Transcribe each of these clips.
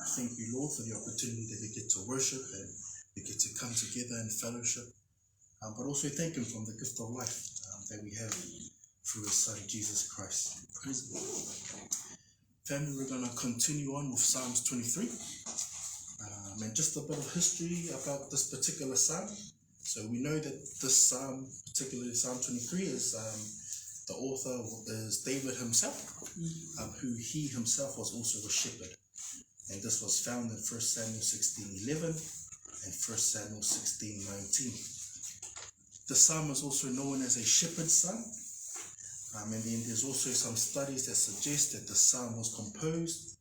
thank you, Lord, for the opportunity that we get to worship and we get to come together in fellowship. But also thank Him from the gift of life that we have through His Son, Jesus Christ. Praise the Lord. Family, we're going to continue on with Psalms 23. And just a bit of history about this particular psalm. So we know that this psalm, particularly Psalm 23, is the author is David himself, who he himself was also a shepherd. And this was found in 1 Samuel 16:11 and 1 Samuel 16:19. The psalm is also known as a shepherd's psalm. And then there's also some studies that suggest that the psalm was composed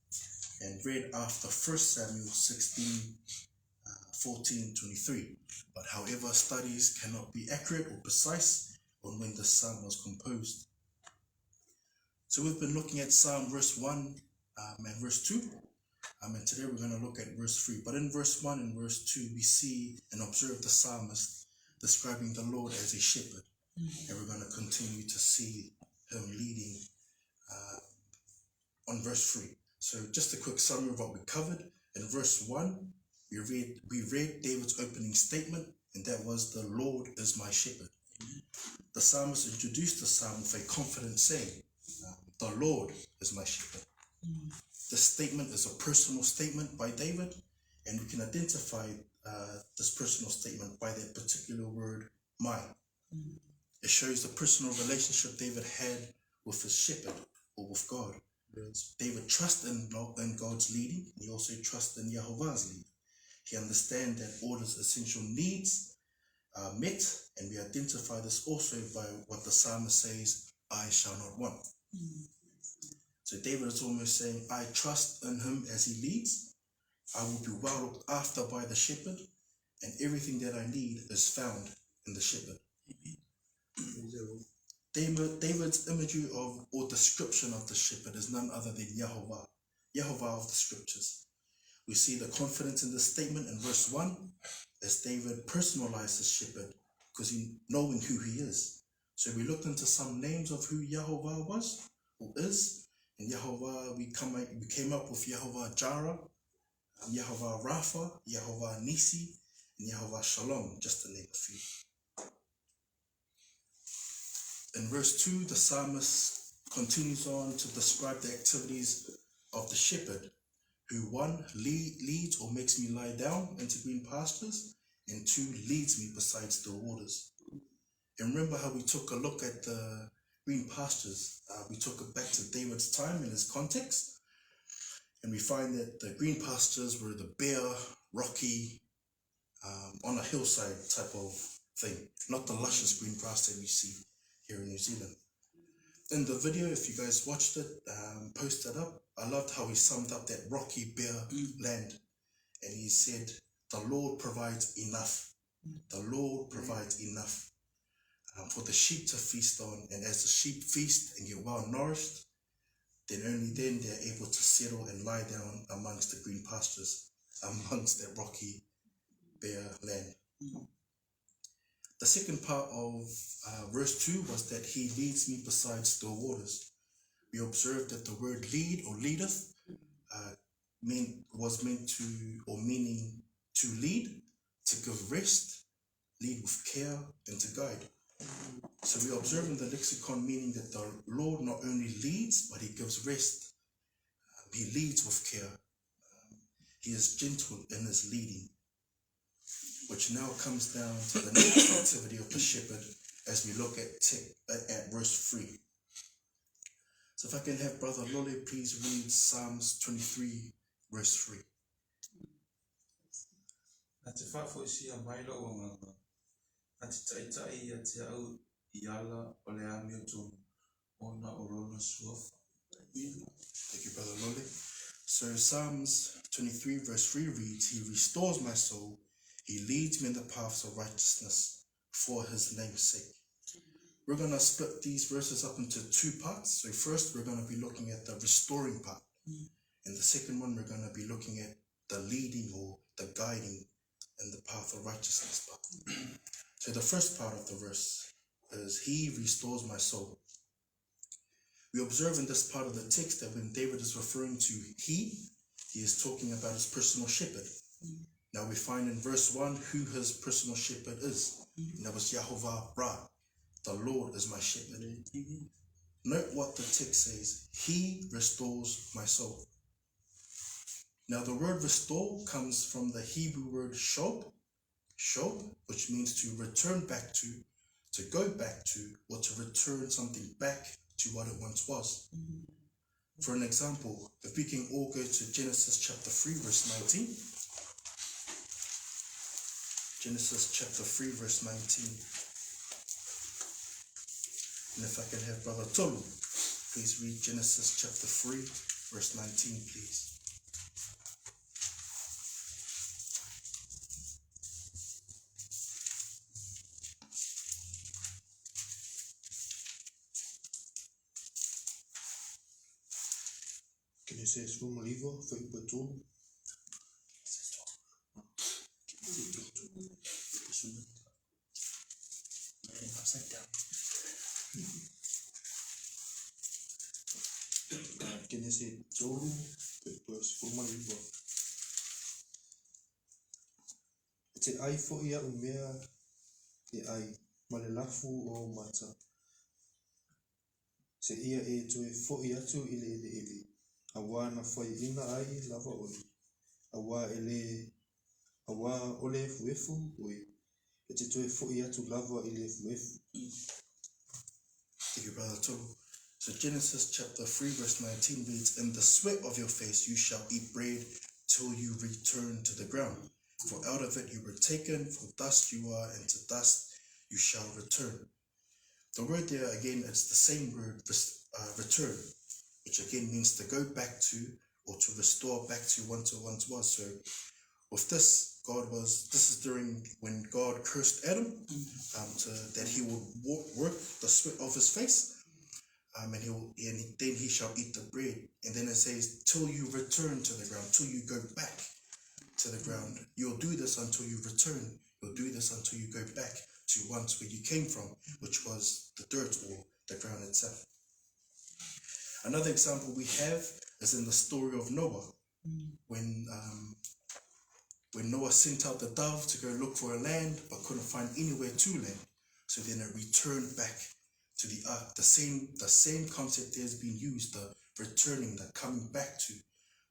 and read after 1 Samuel 16:14-23. But however, studies cannot be accurate or precise on when the psalm was composed. So we've been looking at Psalm verse 1 and verse 2. And today we're going to look at verse 3. But in verse 1 and verse 2, we see and observe the psalmist describing the Lord as a shepherd. And we're going to continue to see him leading on verse 3. So just a quick summary of what we covered. In verse 1, we read David's opening statement, and that was, "The Lord is my shepherd." The psalmist introduced the psalm with a confident saying, "The Lord is my shepherd." This statement is a personal statement by David, and we can identify this personal statement by that particular word, "my." It shows the personal relationship David had with his shepherd, or with God. David trusted in God's leading. He also trusted in Jehovah's leading. He understands that all his essential needs are met, and we identify this also by what the psalmist says, "I shall not want." So David is almost saying, I trust in him as he leads. I will be well looked after by the shepherd, and everything that I need is found in the shepherd. David's imagery of or description of the shepherd is none other than Jehovah of the scriptures. We see the confidence in the statement in verse 1 as David personalized his shepherd because he knowing who he is. So we looked into some names of who Jehovah was or is. In Jehovah, we came up with Jehovah Jireh, Jehovah Rapha, Jehovah Nisi, and Jehovah Shalom, just to name a few. In verse 2, the psalmist continues on to describe the activities of the shepherd, who 1, leads or makes me lie down into green pastures, and 2, leads me beside still waters. And remember how we took a look at the green pastures. We took it back to David's time in his context, and we find that the green pastures were the bare, rocky, on a hillside type of thing, not the luscious green grass that we see here in New Zealand. In the video, if you guys watched it, posted up, I loved how he summed up that rocky, bare land, and he said, "The Lord provides enough. The Lord provides enough for the sheep to feast on, and as the sheep feast and get well nourished, then only then they're able to settle and lie down amongst the green pastures, amongst that rocky, bare land." The second part of verse 2 was that he leads me beside still waters. We observed that the word lead or leadeth meaning to lead, to give rest, lead with care, and to guide. So we observe in the lexicon meaning that the Lord not only leads, but he gives rest. He leads with care. He is gentle in his leading, which now comes down to the next activity of the shepherd as we look at verse 3. So if I can have Brother Lole please read Psalms 23, verse 3. Thank you, Brother Lole. So Psalms 23, verse 3 reads, "He restores my soul. He leads me in the paths of righteousness for his name's sake." We're going to split these verses up into 2 parts. So first, we're going to be looking at the restoring part. And the second one, we're going to be looking at the leading or the guiding in the path of righteousness part. So the first part of the verse is, "He restores my soul." We observe in this part of the text that when David is referring to he he is talking about his personal shepherd. Now we find in verse 1 who his personal shepherd is. And that was Yahovah Ra. The Lord is my shepherd. Note what the text says. He restores my soul. Now the word restore comes from the Hebrew word shob, which means to return back to go back to, or to return something back to what it once was. For an example, if we can all go to Genesis chapter 3 verse 19. Genesis chapter 3 verse 19. And if I can have Brother Tolu, please read Genesis chapter 3 verse 19, please. Genesis vamos livro foi betul. Upside down. Genesis tolu depois vamos livro. Te ai fo ia umea e ai malelafu o mata. Se ia e toe fo ia tu ile. Awa na foi ina ai lava oli. Awa ole fuefu oi. Ete toe fo ia tu lava ile fuefu. Thank you, Brother Tolu. So Genesis chapter 3 verse 19 reads, in the sweat of your face you shall eat bread till you return to the ground. For out of it you were taken, for dust you are, and to dust you shall return. The word there again, it's the same word, return, which again means to go back to, or to restore back to what it once was. So with this, this is during when God cursed Adam, that he would work the sweat of his face, and then he shall eat the bread. And then it says, till you return to the ground, till you go back to the ground. You'll do this until you return. You'll do this until you go back to once where you came from, which was the dirt or the ground itself. Another example we have is in the story of Noah, when Noah sent out the dove to go look for a land but couldn't find anywhere to land. So then it returned back to the ark. The same concept there has been used, the returning, the coming back to,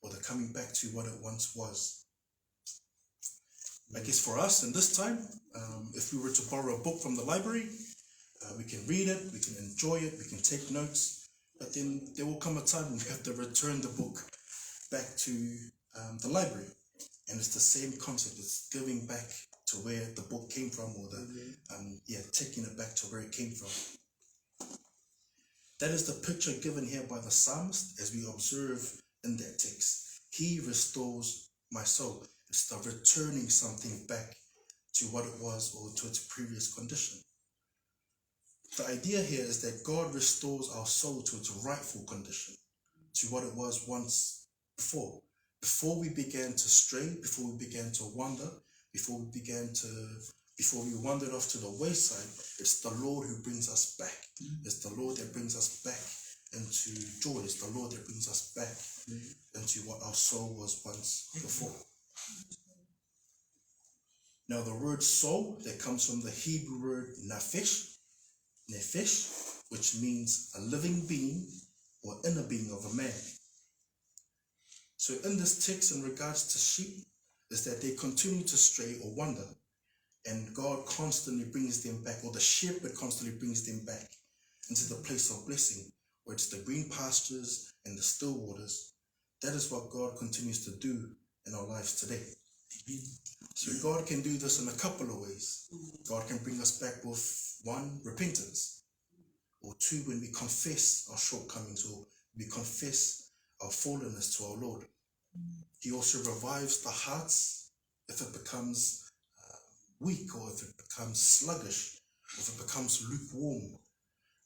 or the coming back to what it once was. I guess for us in this time, if we were to borrow a book from the library, we can read it, we can enjoy it, we can take notes, but then there will come a time when we have to return the book back to the library. And it's the same concept, it's giving back to where the book came from, or taking it back to where it came from. That is the picture given here by the psalmist as we observe in that text. He restores my soul. It's the returning something back to what it was or to its previous condition. The idea here is that God restores our soul to its rightful condition, to what it was once before. Before we began to stray, before we began to wander, before we wandered off to the wayside, it's the Lord who brings us back. It's the Lord that brings us back into joy. It's the Lord that brings us back into what our soul was once before. Now the word soul, that comes from the Hebrew word nefesh, which means a living being or inner being of a man. So in this text in regards to sheep, is that they continue to stray or wander, and God constantly brings them back, or the shepherd constantly brings them back into the place of blessing, where it's the green pastures and the still waters. That is what God continues to do in our lives today. So God can do this in a couple of ways. God can bring us back with, one, repentance, or two, when we confess our shortcomings, or we confess our fallenness to our Lord. He also revives the hearts if it becomes weak, or if it becomes sluggish, if it becomes lukewarm,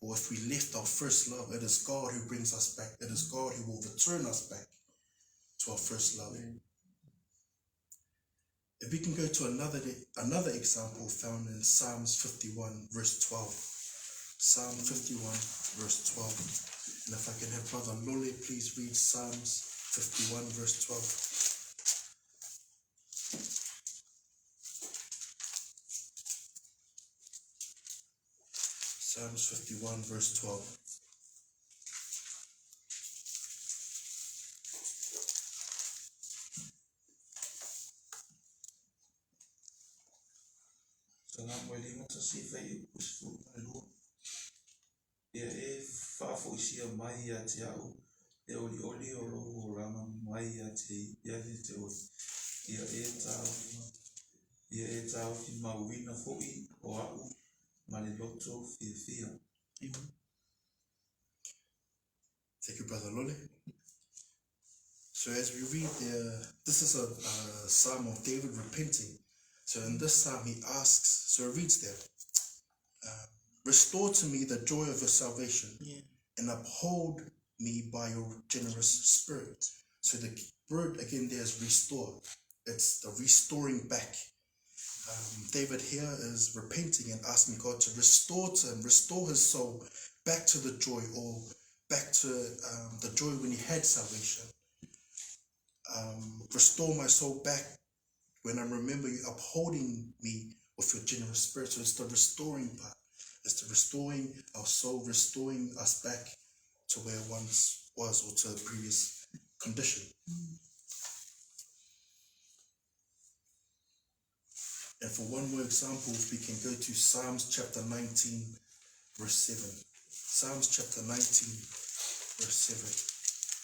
or if we left our first love. It is God who brings us back. It is God who will return us back to our first love. If we can go to another example found in Psalms 51 verse 12. Psalm 51 verse 12. And if I can have Brother Lole please read Psalms 51 verse 12. Psalms 51 verse 12. Sanga mwele ngata si fai usfu alu. Fa fo isi mai ya te au. Oli o lo rama mai ya te te o. Ia tau ki mauina fo'i o au male loto fia. Amen. Thank you, Brother Lole. So as we read there, this is a psalm of David repenting. So in this psalm he asks, so it reads there, restore to me the joy of your salvation, and uphold me by your generous spirit. So the word again there is restore. It's the restoring back. David here is repenting and asking God to restore to him, restore his soul back to the joy, or back to the joy when he had salvation. Restore my soul back when I remember you upholding me with your generous spirit. So it's the restoring part. It's the restoring our soul, restoring us back to where it once was, or to the previous condition. And for one more example, if we can go to Psalms chapter 19, verse 7. Psalms chapter 19, verse 7.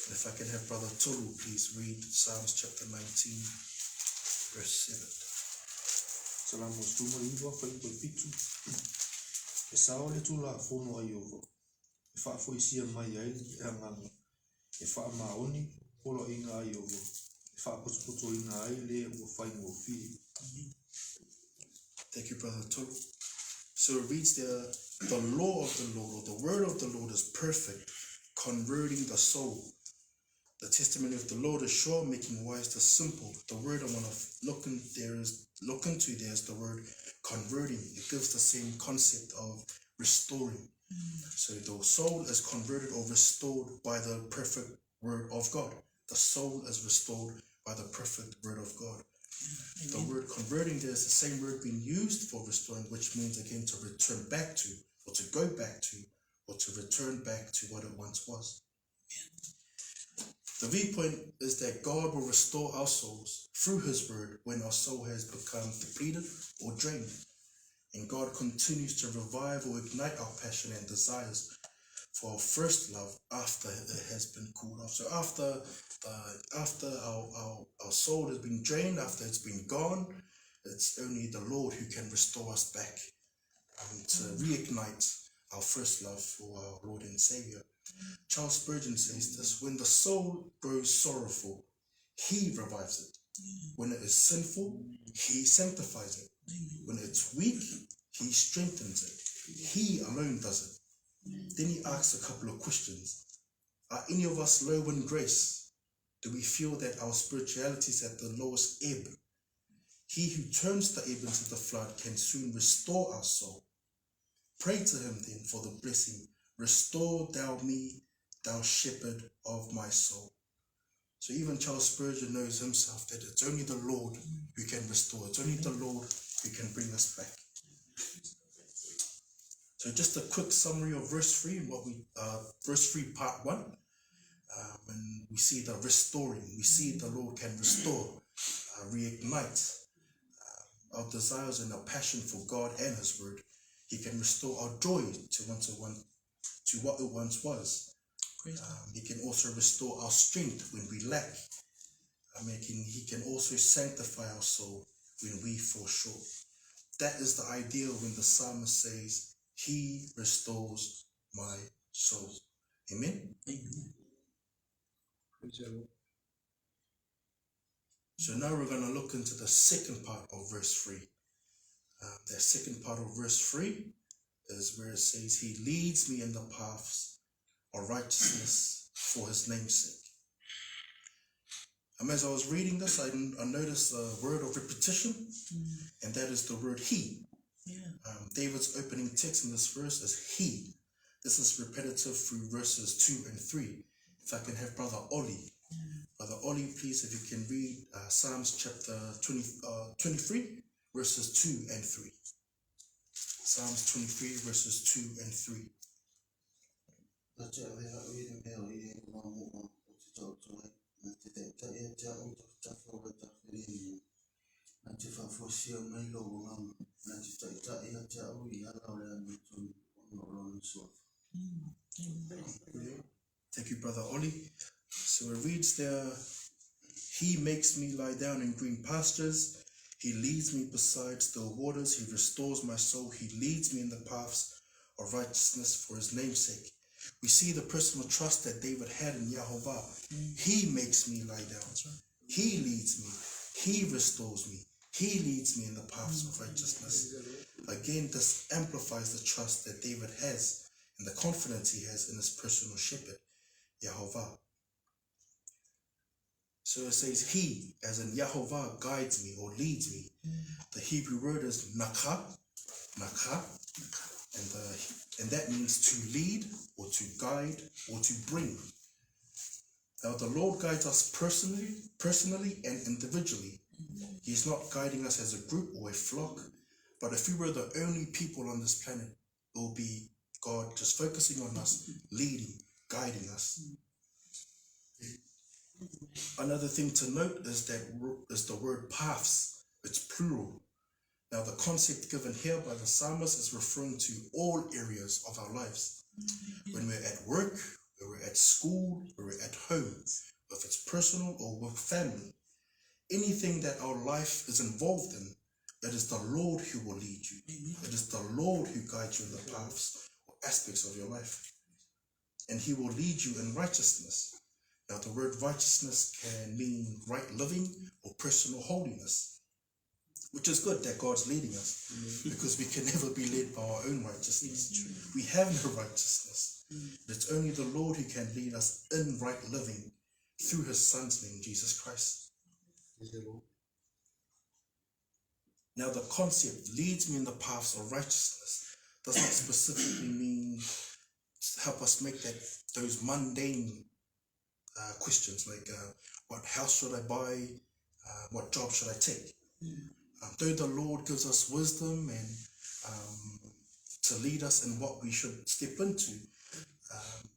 And if I can have Brother Tulu please read Psalms chapter 19, verse 7. Salamu stuma iwa fa iwa pitu. E sao le tula fono ai ovo. E fa fo isi mai ai e nganga. E fa maoni polo inga ai ovo. E fa puto inga ai le o fai mo fi. Thank you, Brother Tulu. So it reads there, the law of the Lord, or the word of the Lord is perfect, converting the soul. The testimony of the Lord is sure, making wise the simple. The word I want to look into there is the word converting. It gives the same concept of restoring. So the soul is converted or restored by the perfect word of God. The soul is restored by the perfect word of God. The word converting there is the same word being used for restoring, which means again to return back to, or to go back to, or to return back to what it once was. The viewpoint is that God will restore our souls through his word when our soul has become depleted or drained. And God continues to revive or ignite our passion and desires for our first love after it has been cooled off. So after our soul has been drained, after it's been gone, it's only the Lord who can restore us back to reignite our first love for our Lord and Savior. Charles Spurgeon says this: when the soul grows sorrowful, he revives it. When it is sinful, he sanctifies it. When it's weak, he strengthens it. He alone does it. Then he asks a couple of questions. Are any of us low in grace? Do we feel that our spirituality is at the lowest ebb? He who turns the ebb into the flood can soon restore our soul. Pray to him then for the blessing. Restore thou me, thou shepherd of my soul. So even Charles Spurgeon knows himself that it's only the Lord who can restore. It's only the Lord who can bring us back. So just a quick summary of verse 3, verse 3 part 1. When we see the restoring, we see the Lord can restore, reignite our desires and our passion for God and his word. He can restore our joy to what it once was. He can also restore our strength when we lack. He can also sanctify our soul when we fall short. That is the ideal when the psalmist says, he restores my soul. Amen? Amen. So now we're going to look into the second part of verse 3. The second part of verse 3 is where it says, he leads me in the paths of righteousness for his name's sake. As I was reading this, I noticed a word of repetition, and that is the word he. David's opening text in this verse is he. This is repetitive through verses 2 and 3. If I can have Brother Oli Brother Ollie, please, if you can read Psalms chapter 23, verses 2 and 3. Psalms 23, verses 2 and 3. Thank you, Brother Ollie. So it reads there, He makes me lie down in green pastures. He leads me beside still waters. He restores my soul. He leads me in the paths of righteousness for his name's sake. We see the personal trust that David had in Yahovah. He makes me lie down. He leads me. He restores me. He leads me in the paths of righteousness. Again, this amplifies the trust that David has and the confidence he has in his personal shepherd, Yahovah. So it says he, as in Yahovah, guides me or leads me. The Hebrew word is nakha, and that means to lead or to guide or to bring. Now the Lord guides us personally and individually. He's not guiding us as a group or a flock, but if we were the only people on this planet, it will be God just focusing on us, leading, guiding us. Another thing to note is the word paths. It's plural. Now the concept given here by the psalmist is referring to all areas of our lives. When we're at work, when we're at school, when we're at home, if it's personal or with family, anything that our life is involved in, it is the Lord who will lead you. It is the Lord who guides you in the paths or aspects of your life. And he will lead you in righteousness. Now the word righteousness can mean right living or personal holiness, which is good that God's leading us, because we can never be led by our own righteousness. We have no righteousness. It's only the Lord who can lead us in right living through his son's name, Jesus Christ. Now the concept leads me in the paths of righteousness does not specifically mean help us make those mundane questions like what house should I buy, what job should I take. Though the Lord gives us wisdom and to lead us in what we should step into,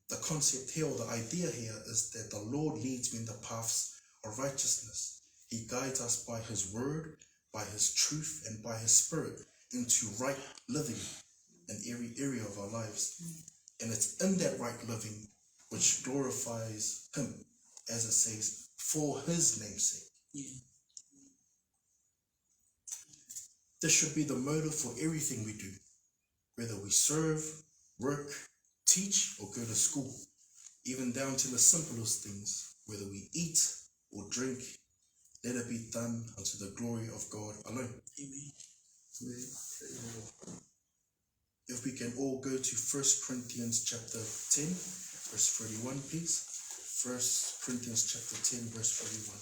the concept here or the idea here is that the Lord leads me in the paths of righteousness. He guides us by his word, by his truth, and by his spirit into right living in every area of our lives. And it's in that right living which glorifies him, as it says, for his name's sake. This should be the motive for everything we do, whether we serve, work, teach, or go to school, even down to the simplest things, whether we eat or drink. Let it be done unto the glory of God alone. Amen. If we can all go to 1 Corinthians chapter 10, verse 31, please. 1 Corinthians chapter 10, verse 31.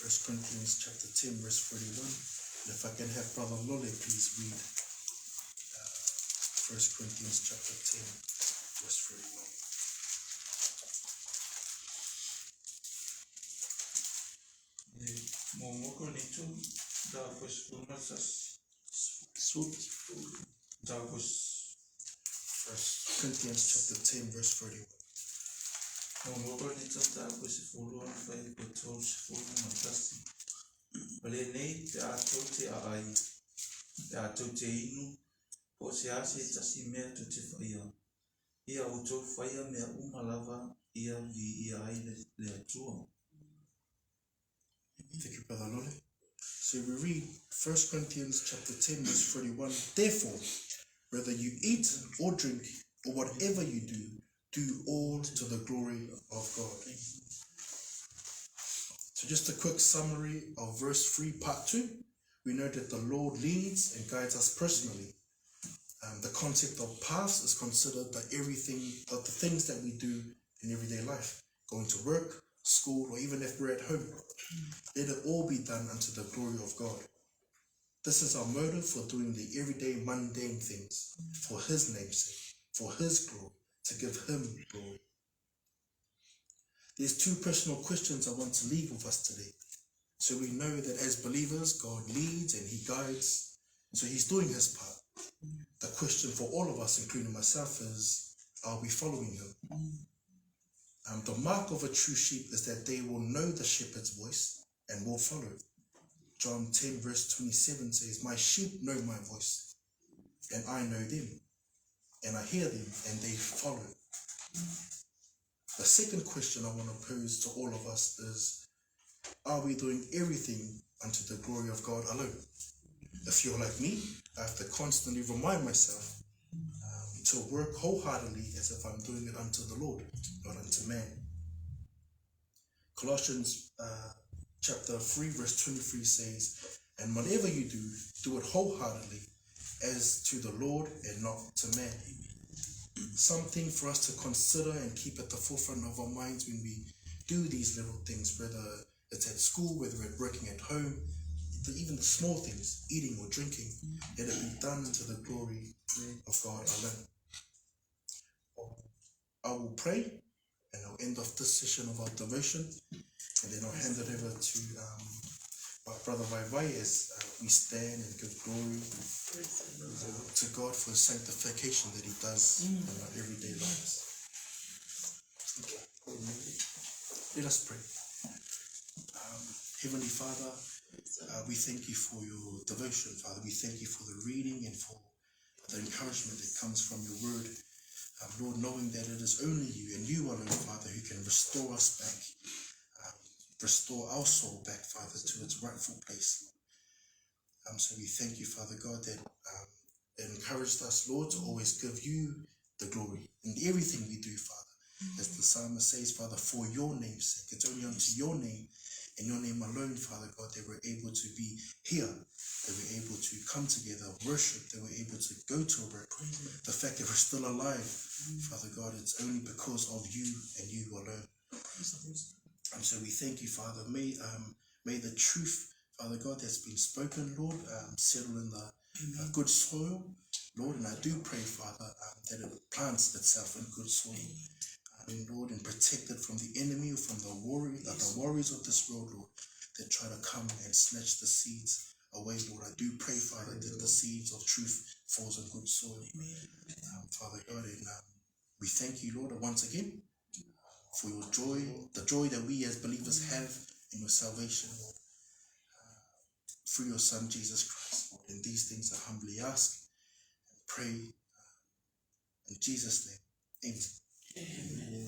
1 Corinthians chapter 10, verse 31. And if I can have Brother Lole please read 1 Corinthians chapter 10, verse 31. Momoko nitu davos pumasas davos 1 Corinthians chapter 10, verse 31. momoko nitu davos fulon fai betos fulon matasi bale nei te ato te ai te ato te inu po se ase tasi mea tu te faia ia uto faia mea umalava ia vi ia ai le atua. Thank you, Brother Lole. So we read 1 Corinthians chapter 10, verse 31. Therefore, whether you eat or drink or whatever you do all to the glory of God. So just a quick summary of verse 3, part 2. We know that the Lord leads and guides us personally. The concept of paths is considered the things that we do in everyday life. Going to work, school, or even if we're at home. Let it all be done unto the glory of God. This is our motive for doing the everyday mundane things, for his name's sake, for his glory, to give him glory. There's two personal questions I want to leave with us today. So we know that as believers, God leads and he guides. So he's doing his part. The question for all of us, including myself, is, are we following him? The mark of a true sheep is that they will know the shepherd's voice and will follow. John 10 verse 27 says, my sheep know my voice, and I know them, and I hear them, and they follow. The second question I want to pose to all of us is, are we doing everything unto the glory of God alone? If you're like me, I have to constantly remind myself to work wholeheartedly as if I'm doing it unto the Lord, not unto man. Colossians chapter 3 verse 23 says, and whatever you do, do it wholeheartedly as to the Lord and not to man. Something for us to consider and keep at the forefront of our minds when we do these little things, whether it's at school, whether we're working at home, even the small things, eating or drinking, let it be done to the glory of God alone. I will pray and I'll end off this session of our devotion, and then I'll hand it over to my brother Waiwai as we stand and give glory to God for his sanctification that he does in our everyday lives. Okay. Let us pray. Heavenly Father, we thank you for your devotion, Father. We thank you for the reading and for the encouragement that comes from your word. Lord, knowing that it is only you and you alone, Father, who can restore us back, restore our soul back, Father, to its rightful place. So we thank you, Father God, that it encouraged us, Lord, to always give you the glory in everything we do, Father. As the psalmist says, Father, for your name's sake, it's only unto your name and your name alone, Father God, that we're able to be here, that we're able to come together, worship, that we're able to go to work. The fact that we're still alive, Father God, it's only because of you and you alone. So we thank you, Father. May the truth, Father God, that's been spoken, Lord, settle in the good soil, Lord. And I do pray, Father, that it plants itself in good soil. Lord, and protect it from the enemy or from the worries of this world, Lord, that try to come and snatch the seeds away, Lord. I do pray, Father, that the seeds of truth falls in good soil. Father God, and we thank you, Lord, once again for your joy, the joy that we as believers have in your salvation, Lord, through your Son, Jesus Christ. Lord. And these things I humbly ask and pray in Jesus' name. Amen. Amen.